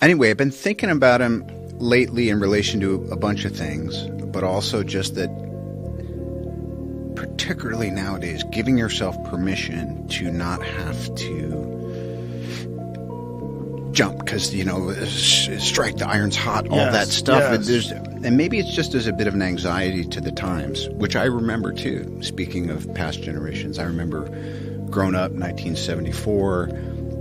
Anyway, I've been thinking about him lately in relation to a bunch of things, but also just that, particularly nowadays, giving yourself permission to not have to jump because, strike the iron's hot, all that stuff. Yes. And maybe it's just as a bit of an anxiety to the times, which I remember too. Speaking of past generations, I remember growing up in 1974,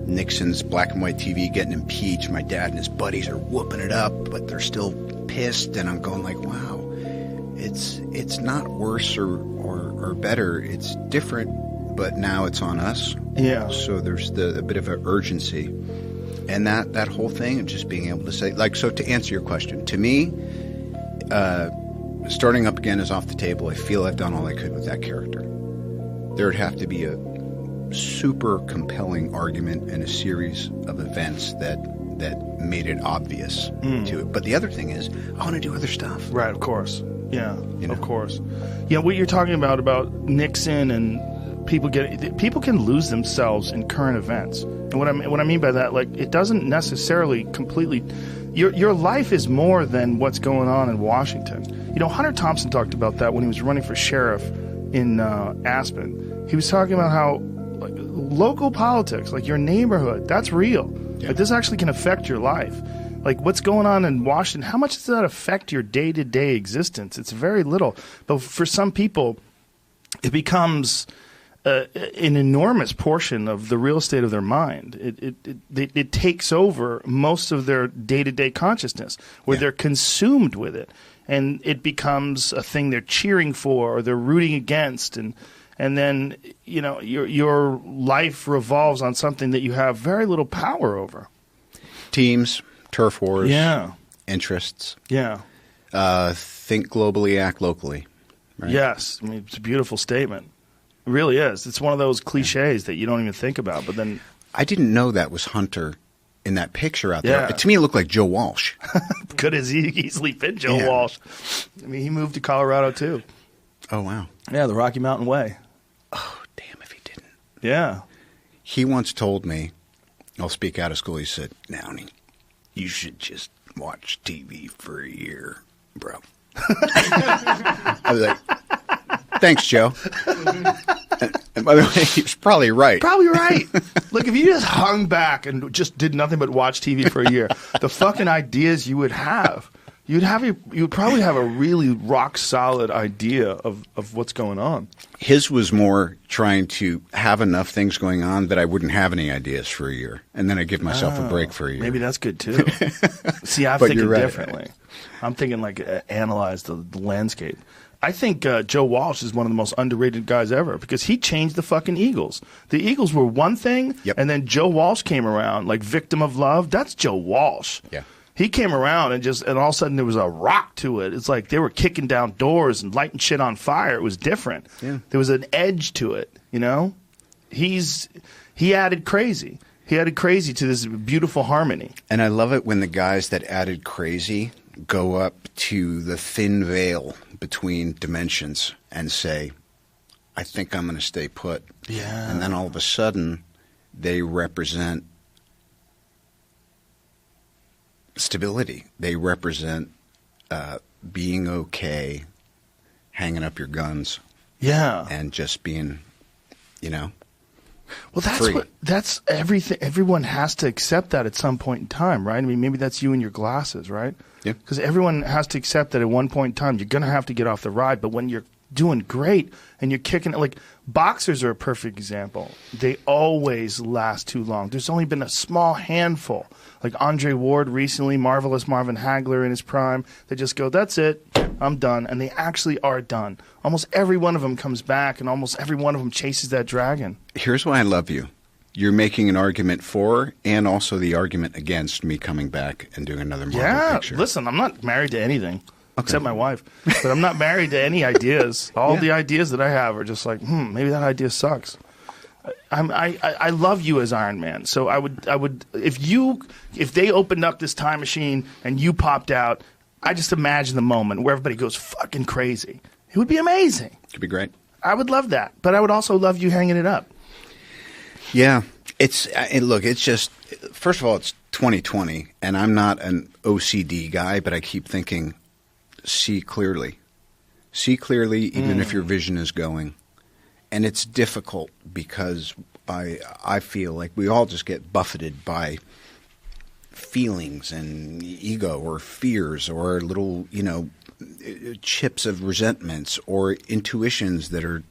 Nixon's black and white TV getting impeached. My dad and his buddies are whooping it up, but they're still pissed. And I'm going like, wow, it's not worse or better. It's different, but now it's on us. Yeah. So there's a bit of an urgency. And that whole thing of just being able to say, so to answer your question, to me, starting up again is off the table. I feel I've done all I could with that character. There would have to be a super compelling argument and a series of events that made it obvious to it. But the other thing is, I want to do other stuff. Right, of course. Yeah, of course. Yeah, what you're talking about Nixon and people can lose themselves in current events. And what I mean by that, it doesn't necessarily completely. Your life is more than what's going on in Washington. Hunter Thompson talked about that when he was running for sheriff in Aspen. He was talking about how local politics, your neighborhood, that's real. Yeah. This actually can affect your life. What's going on in Washington, how much does that affect your day-to-day existence? It's very little. But for some people, it becomes an enormous portion of the real estate of their mind. It takes over most of their day-to-day consciousness, where they're consumed with it, and it becomes a thing they're cheering for or they're rooting against, and then your life revolves on something that you have very little power over. Teams, turf wars, yeah, interests, yeah. Think globally, act locally. Right? Yes, it's a beautiful statement. It really is. It's one of those cliches that you don't even think about. But then I didn't know that was Hunter in that picture out there. To me, it looked like Joe Walsh. Could as easily fit Joe Walsh. He moved to Colorado too. Oh, wow. Yeah, the Rocky Mountain Way. Oh, damn if he didn't. Yeah. He once told me, I'll speak out of school, he said, Downey, you should just watch TV for a year, bro. I was like, thanks, Joe. And by the way, he was probably right. Probably right. Look, if you just hung back and just did nothing but watch TV for a year, the fucking ideas you would have, you'd probably have a really rock solid idea of what's going on. His was more trying to have enough things going on that I wouldn't have any ideas for a year, and then I give myself a break for a year. Maybe that's good too. See, I'm thinking differently. I'm thinking analyze the landscape. I think Joe Walsh is one of the most underrated guys ever because he changed the fucking Eagles. The Eagles were one thing, and then Joe Walsh came around, Victim of Love. That's Joe Walsh. Yeah. He came around and all of a sudden there was a rock to it. It's like they were kicking down doors and lighting shit on fire. It was different. Yeah. There was an edge to it, He added crazy. He added crazy to this beautiful harmony. And I love it when the guys that added crazy go up to the thin veil between dimensions and say, I think I'm going to stay put. Yeah. And then all of a sudden, they represent stability. They represent being okay, hanging up your guns. Yeah. And just being, Well, free. That's everything. Everyone has to accept that at some point in time, right? Maybe that's you and your glasses, right? Yeah. Because everyone has to accept that at one point in time, you're going to have to get off the ride. But when you're doing great and you're kicking it, boxers are a perfect example. They always last too long. There's only been a small handful, like Andre Ward recently, Marvelous Marvin Hagler in his prime. They just go, that's it, I'm done. And they actually are done. Almost every one of them comes back, and almost every one of them chases that dragon. Here's why I love you. You're making an argument for and also the argument against me coming back and doing another Marvel picture. Listen, I'm not married to anything except my wife. But I'm not married to any ideas. All the ideas that I have are just maybe that idea sucks. I love you as Iron Man. So I would if they opened up this time machine and you popped out, I just imagine the moment where everybody goes fucking crazy. It would be amazing. Could be great. I would love that. But I would also love you hanging it up. Yeah. It's just, first of all, it's 2020, and I'm not an OCD guy, but I keep thinking, see clearly. See clearly, even if your vision is going. And it's difficult because I feel like we all just get buffeted by feelings and ego or fears or little, chips of resentments or intuitions that are